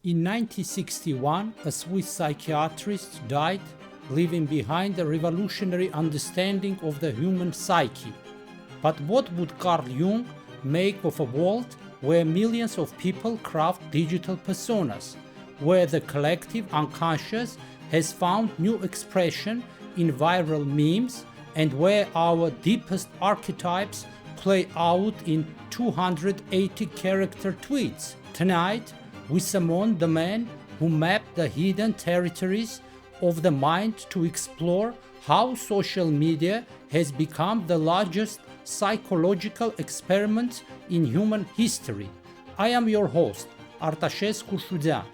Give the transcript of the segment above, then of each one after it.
In 1961, a Swiss psychiatrist died, leaving behind a revolutionary understanding of the human psyche. But what would Carl Jung make of a world where millions of people craft digital personas, where the collective unconscious has found new expression in viral memes, and where our deepest archetypes play out in 280-character tweets? Tonight, we summon the man who mapped the hidden territories of the mind to explore how social media has become the largest psychological experiment in human history. I am your host, Artashes Khurshudyan,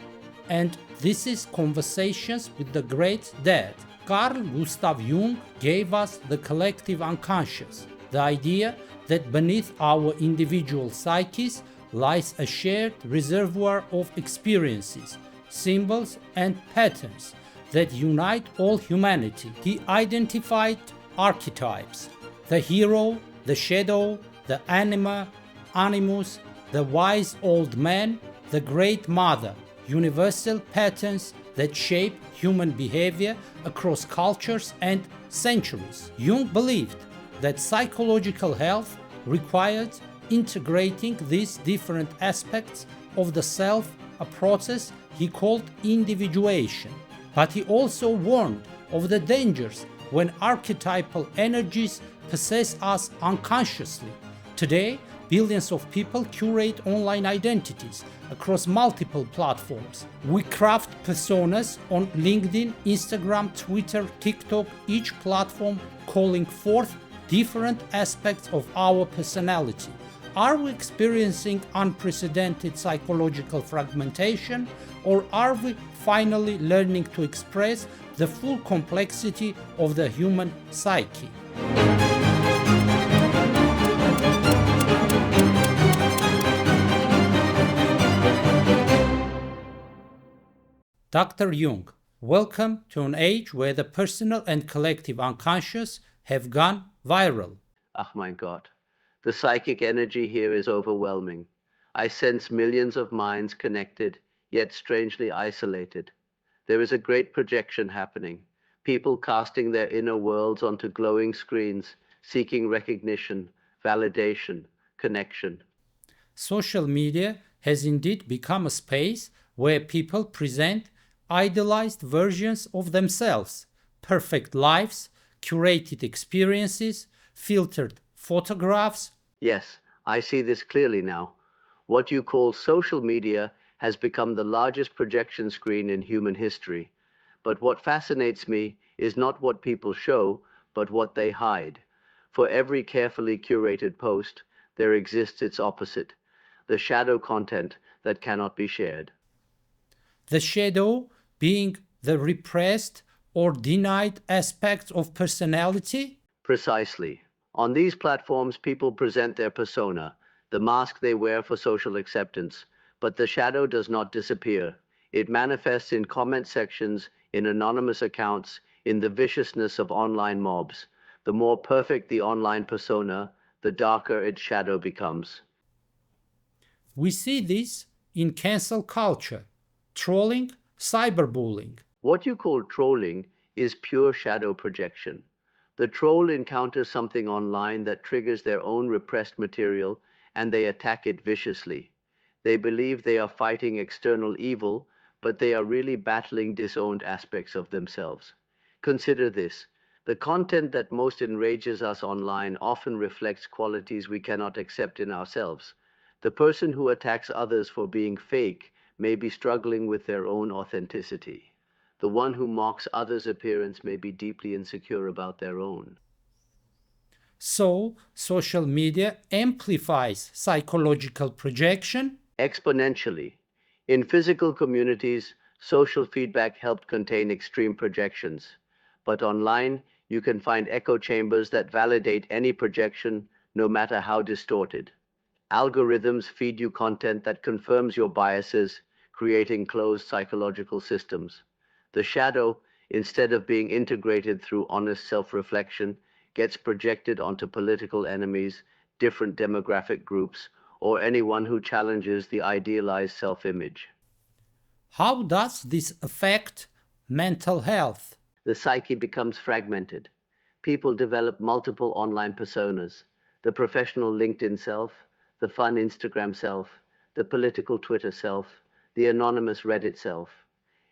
and this is Conversations with the Great Dead. Carl Gustav Jung gave us the collective unconscious, the idea that beneath our individual psyches lies a shared reservoir of experiences, symbols, and patterns that unite all humanity. He identified archetypes: the hero, the shadow, the anima, animus, the wise old man, the great mother, universal patterns that shape human behavior across cultures and centuries. Jung believed that psychological health required integrating these different aspects of the self, a process he called individuation. But he also warned of the dangers when archetypal energies possess us unconsciously. Today, billions of people curate online identities across multiple platforms. We craft personas on LinkedIn, Instagram, Twitter, TikTok, each platform calling forth different aspects of our personality. Are we experiencing unprecedented psychological fragmentation, or are we finally learning to express the full complexity of the human psyche? Dr. Jung, welcome to an age where the personal and collective unconscious have gone viral. Oh my God. The psychic energy here is overwhelming. I sense millions of minds connected, yet strangely isolated. There is a great projection happening. People casting their inner worlds onto glowing screens, seeking recognition, validation, connection. Social media has indeed become a space where people present idealized versions of themselves, perfect lives, curated experiences, filtered photographs. Yes, I see this clearly now. What you call social media has become the largest projection screen in human history. But what fascinates me is not what people show, but what they hide. For every carefully curated post, there exists its opposite, the shadow content that cannot be shared. The shadow being the repressed or denied aspects of personality? Precisely. On these platforms, people present their persona, the mask they wear for social acceptance, but the shadow does not disappear. It manifests in comment sections, in anonymous accounts, in the viciousness of online mobs. The more perfect the online persona, the darker its shadow becomes. We see this in cancel culture, trolling, cyberbullying. What you call trolling is pure shadow projection. The troll encounters something online that triggers their own repressed material, and they attack it viciously. They believe they are fighting external evil, but they are really battling disowned aspects of themselves. Consider this. The content that most enrages us online often reflects qualities we cannot accept in ourselves. The person who attacks others for being fake may be struggling with their own authenticity. The one who mocks others' appearance may be deeply insecure about their own. So, social media amplifies psychological projection Exponentially. In physical communities, social feedback helped contain extreme projections. But online, you can find echo chambers that validate any projection, no matter how distorted. Algorithms feed you content that confirms your biases, creating closed psychological systems. The shadow, instead of being integrated through honest self-reflection, gets projected onto political enemies, different demographic groups, or anyone who challenges the idealized self-image. How does this affect mental health? The psyche becomes fragmented. People develop multiple online personas: the professional LinkedIn self, the fun Instagram self, the political Twitter self, the anonymous Reddit self.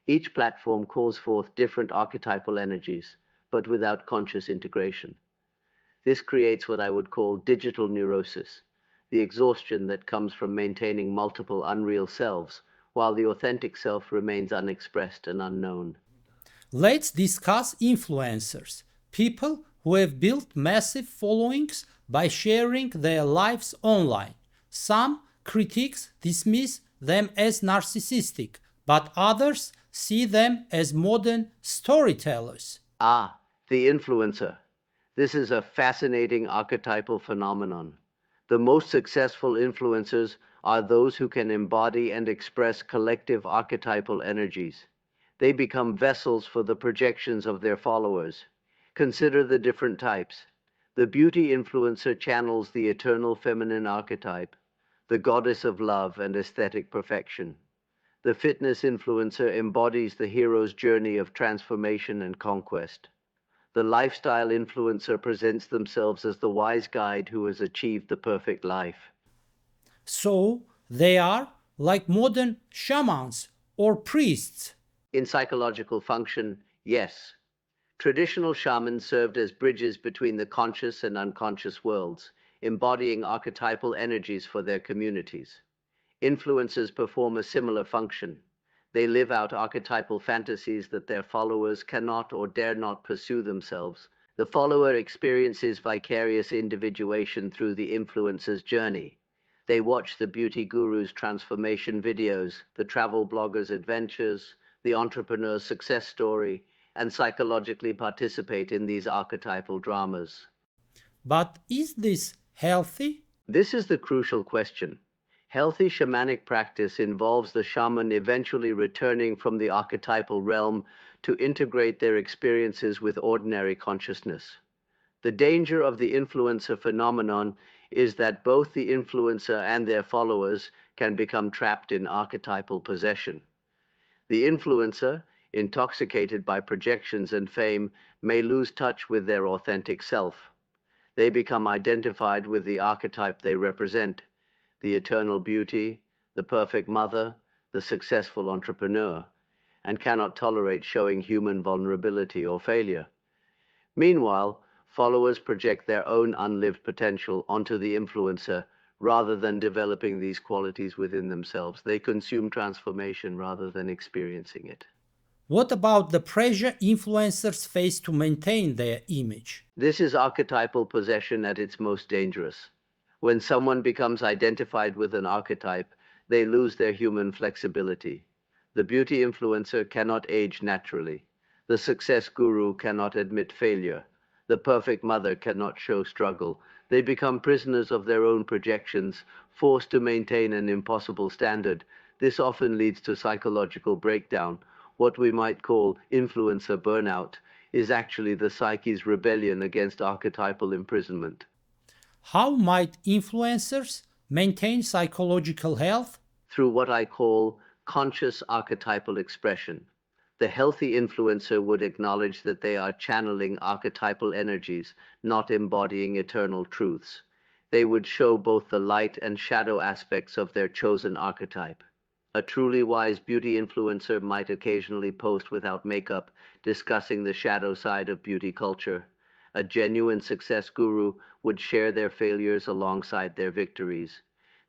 Each platform calls forth different archetypal energies, but without conscious integration. This creates what I would call digital neurosis, the exhaustion that comes from maintaining multiple unreal selves, while the authentic self remains unexpressed and unknown. Let's discuss influencers, people who have built massive followings by sharing their lives online. Some critics dismiss them as narcissistic, but others see them as modern storytellers. Ah, the influencer. This is a fascinating archetypal phenomenon. The most successful influencers are those who can embody and express collective archetypal energies. They become vessels for the projections of their followers. Consider the different types. The beauty influencer channels the eternal feminine archetype, the goddess of love and aesthetic perfection. The fitness influencer embodies the hero's journey of transformation and conquest. The lifestyle influencer presents themselves as the wise guide who has achieved the perfect life. So they are like modern shamans or priests. In psychological function, yes. Traditional shamans served as bridges between the conscious and unconscious worlds, embodying archetypal energies for their communities. Influencers perform a similar function. They live out archetypal fantasies that their followers cannot or dare not pursue themselves. The follower experiences vicarious individuation through the influencer's journey. They watch the beauty guru's transformation videos, the travel blogger's adventures, the entrepreneur's success story, and psychologically participate in these archetypal dramas. But is this healthy? This is the crucial question. Healthy shamanic practice involves the shaman eventually returning from the archetypal realm to integrate their experiences with ordinary consciousness. The danger of the influencer phenomenon is that both the influencer and their followers can become trapped in archetypal possession. The influencer, intoxicated by projections and fame, may lose touch with their authentic self. They become identified with the archetype they represent: the eternal beauty, the perfect mother, the successful entrepreneur, and cannot tolerate showing human vulnerability or failure. Meanwhile, followers project their own unlived potential onto the influencer rather than developing these qualities within themselves. They consume transformation rather than experiencing it. What about the pressure influencers face to maintain their image? This is archetypal possession at its most dangerous. When someone becomes identified with an archetype, they lose their human flexibility. The beauty influencer cannot age naturally. The success guru cannot admit failure. The perfect mother cannot show struggle. They become prisoners of their own projections, forced to maintain an impossible standard. This often leads to psychological breakdown. What we might call influencer burnout is actually the psyche's rebellion against archetypal imprisonment. How might influencers maintain psychological health? Through what I call conscious archetypal expression. The healthy influencer would acknowledge that they are channeling archetypal energies, not embodying eternal truths. They would show both the light and shadow aspects of their chosen archetype. A truly wise beauty influencer might occasionally post without makeup, discussing the shadow side of beauty culture. A genuine success guru would share their failures alongside their victories.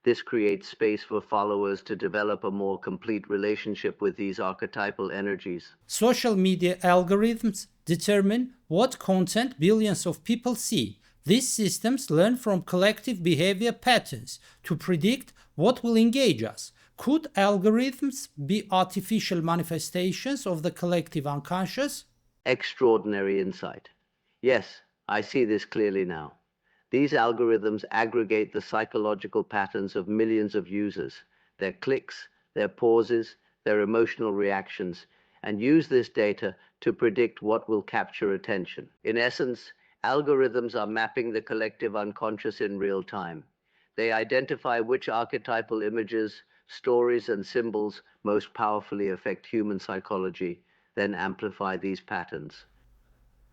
This creates space for followers to develop a more complete relationship with these archetypal energies. Social media algorithms determine what content billions of people see. These systems learn from collective behavior patterns to predict what will engage us. Could algorithms be artificial manifestations of the collective unconscious? Extraordinary insight. Yes, I see this clearly now. These algorithms aggregate the psychological patterns of millions of users, their clicks, their pauses, their emotional reactions, and use this data to predict what will capture attention. In essence, algorithms are mapping the collective unconscious in real time. They identify which archetypal images, Stories and symbols most powerfully affect human psychology, then amplify these patterns.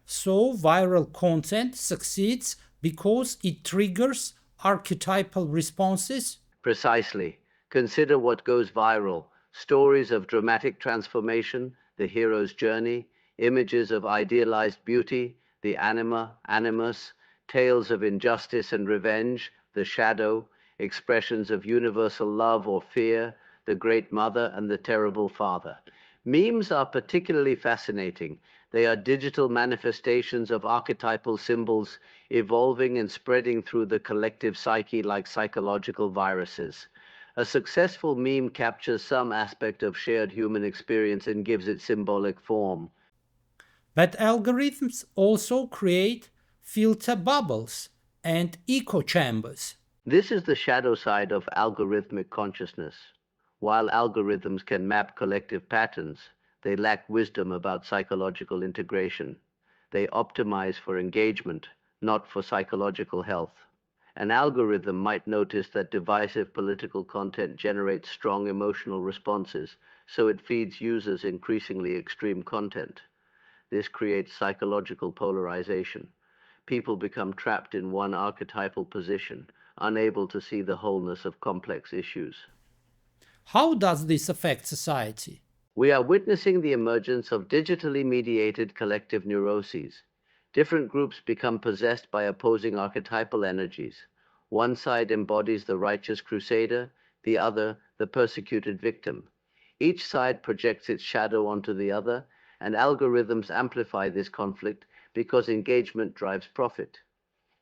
So, viral content succeeds because it triggers archetypal responses. Precisely. Consider what goes viral: stories of dramatic transformation, the hero's journey, images of idealized beauty, the anima, animus, tales of injustice and revenge, the shadow, expressions of universal love or fear, the great mother and the terrible father. Memes are particularly fascinating. They are digital manifestations of archetypal symbols evolving and spreading through the collective psyche like psychological viruses. A successful meme captures some aspect of shared human experience and gives it symbolic form. But algorithms also create filter bubbles and echo chambers. This is the shadow side of algorithmic consciousness. While algorithms can map collective patterns, they lack wisdom about psychological integration. They optimize for engagement, not for psychological health. An algorithm might notice that divisive political content generates strong emotional responses, so it feeds users increasingly extreme content. This creates psychological polarization. People become trapped in one archetypal position, unable to see the wholeness of complex issues. How does this affect society? We are witnessing the emergence of digitally mediated collective neuroses. Different groups become possessed by opposing archetypal energies. One side embodies the righteous crusader, the other, the persecuted victim. Each side projects its shadow onto the other, and algorithms amplify this conflict because engagement drives profit.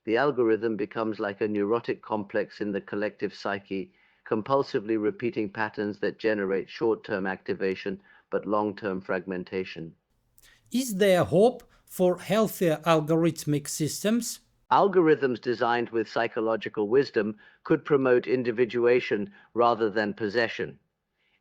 The algorithm becomes like a neurotic complex in the collective psyche, compulsively repeating patterns that generate short-term activation but long-term fragmentation. Is there hope for healthier algorithmic systems? Algorithms designed with psychological wisdom could promote individuation rather than possession.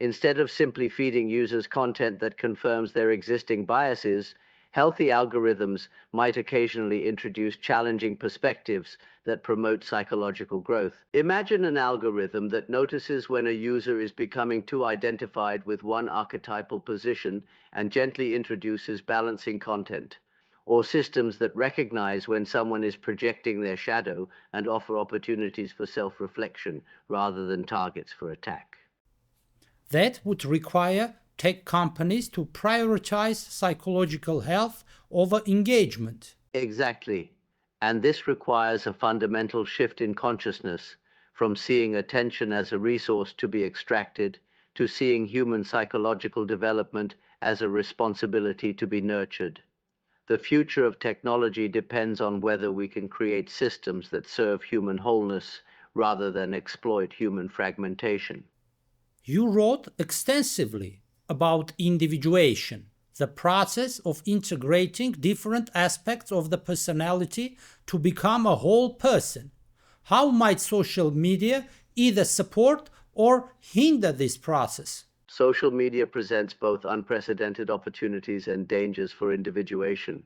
Instead of simply feeding users content that confirms their existing biases, healthy algorithms might occasionally introduce challenging perspectives that promote psychological growth. Imagine an algorithm that notices when a user is becoming too identified with one archetypal position and gently introduces balancing content, or systems that recognize when someone is projecting their shadow and offer opportunities for self-reflection rather than targets for attack. That would require tech companies to prioritize psychological health over engagement. Exactly. And this requires a fundamental shift in consciousness from seeing attention as a resource to be extracted to seeing human psychological development as a responsibility to be nurtured. The future of technology depends on whether we can create systems that serve human wholeness rather than exploit human fragmentation. You wrote extensively about individuation, the process of integrating different aspects of the personality to become a whole person. How might social media either support or hinder this process? Social media presents both unprecedented opportunities and dangers for individuation.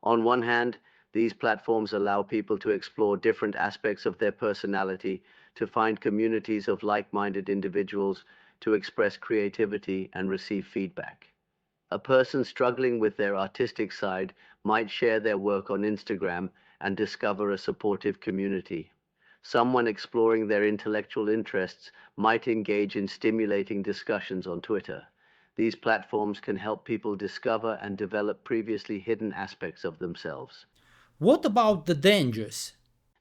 On one hand, these platforms allow people to explore different aspects of their personality, to find communities of like-minded individuals, to express creativity and receive feedback. A person struggling with their artistic side might share their work on Instagram and discover a supportive community. Someone exploring their intellectual interests might engage in stimulating discussions on Twitter. These platforms can help people discover and develop previously hidden aspects of themselves. What about the dangers?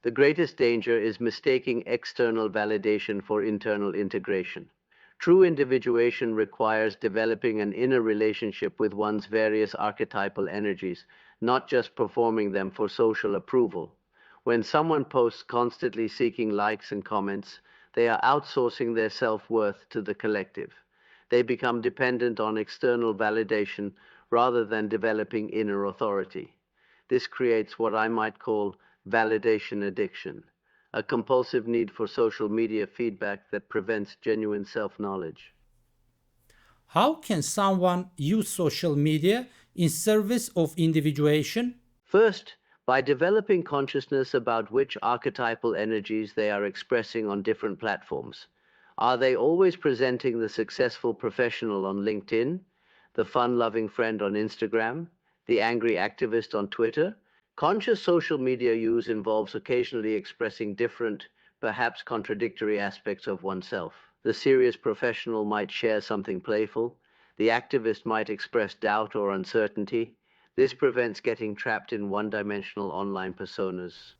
The greatest danger is mistaking external validation for internal integration. True individuation requires developing an inner relationship with one's various archetypal energies, not just performing them for social approval. When someone posts constantly seeking likes and comments, they are outsourcing their self-worth to the collective. They become dependent on external validation rather than developing inner authority. This creates what I might call validation addiction, a compulsive need for social media feedback that prevents genuine self-knowledge. How can someone use social media in service of individuation? First, by developing consciousness about which archetypal energies they are expressing on different platforms. Are they always presenting the successful professional on LinkedIn, the fun-loving friend on Instagram, the angry activist on Twitter? Conscious social media use involves occasionally expressing different, perhaps contradictory aspects of oneself. The serious professional might share something playful. The activist might express doubt or uncertainty. This prevents getting trapped in one-dimensional online personas.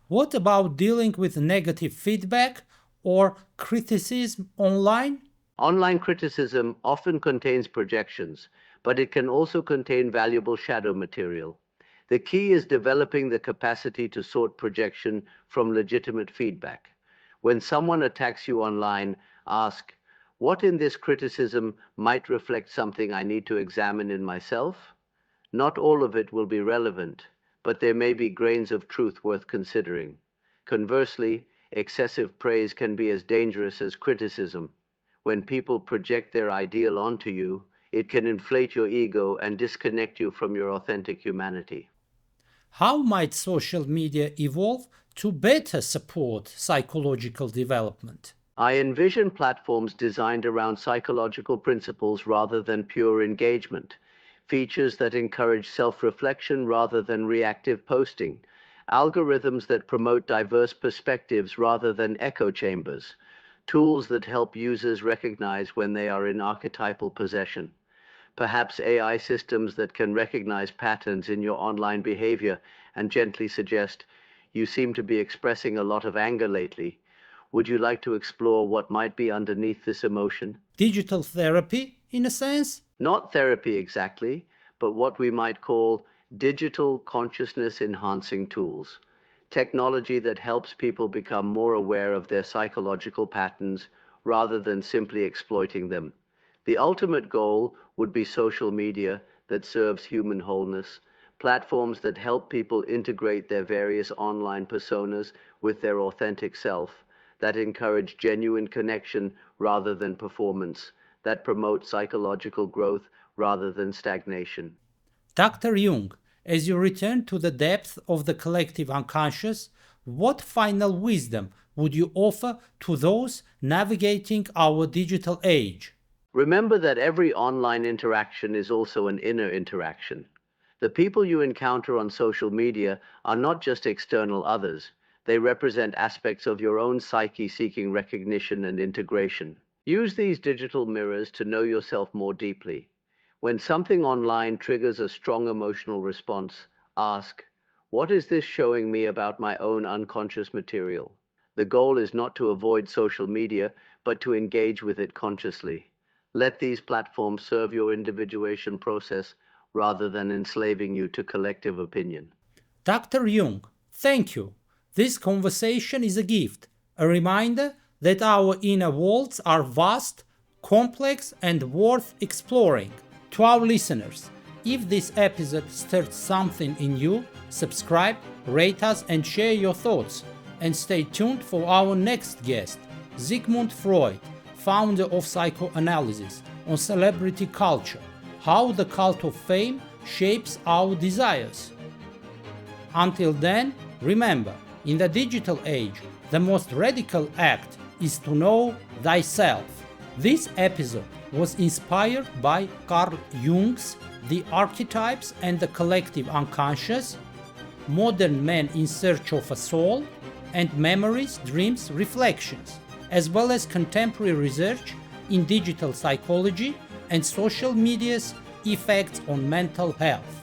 What about dealing with negative feedback or criticism online? Online criticism often contains projections, but it can also contain valuable shadow material. The key is developing the capacity to sort projection from legitimate feedback. When someone attacks you online, ask, what in this criticism might reflect something I need to examine in myself? Not all of it will be relevant, but there may be grains of truth worth considering. Conversely, excessive praise can be as dangerous as criticism. When people project their ideal onto you, it can inflate your ego and disconnect you from your authentic humanity. How might social media evolve to better support psychological development? I envision platforms designed around psychological principles rather than pure engagement, features that encourage self-reflection rather than reactive posting, algorithms that promote diverse perspectives rather than echo chambers, tools that help users recognize when they are in archetypal possession, perhaps AI systems that can recognize patterns in your online behavior and gently suggest, you seem to be expressing a lot of anger lately. Would you like to explore what might be underneath this emotion? Digital therapy, in a sense? Not therapy exactly, but what we might call digital consciousness enhancing tools. Technology that helps people become more aware of their psychological patterns rather than simply exploiting them. The ultimate goal would be social media that serves human wholeness, platforms that help people integrate their various online personas with their authentic self, that encourage genuine connection rather than performance, that promote psychological growth rather than stagnation. Dr. Jung, as you return to the depth of the collective unconscious, what final wisdom would you offer to those navigating our digital age? Remember that every online interaction is also an inner interaction. The people you encounter on social media are not just external others. They represent aspects of your own psyche seeking recognition and integration. Use these digital mirrors to know yourself more deeply. When something online triggers a strong emotional response, ask, what is this showing me about my own unconscious material? The goal is not to avoid social media, but to engage with it consciously. Let these platforms serve your individuation process rather than enslaving you to collective opinion. Dr. Jung, thank you. This conversation is a gift, a reminder that our inner worlds are vast, complex, and worth exploring. To our listeners, if this episode stirred something in you, subscribe, rate us, and share your thoughts. And stay tuned for our next guest, Sigmund Freud, founder of psychoanalysis, on celebrity culture, how the cult of fame shapes our desires. Until then, remember, in the digital age, the most radical act is to know thyself. This episode was inspired by Carl Jung's The Archetypes and the Collective Unconscious, Modern Man in Search of a Soul, and Memories, Dreams, Reflections, as well as contemporary research in digital psychology and social media's effects on mental health.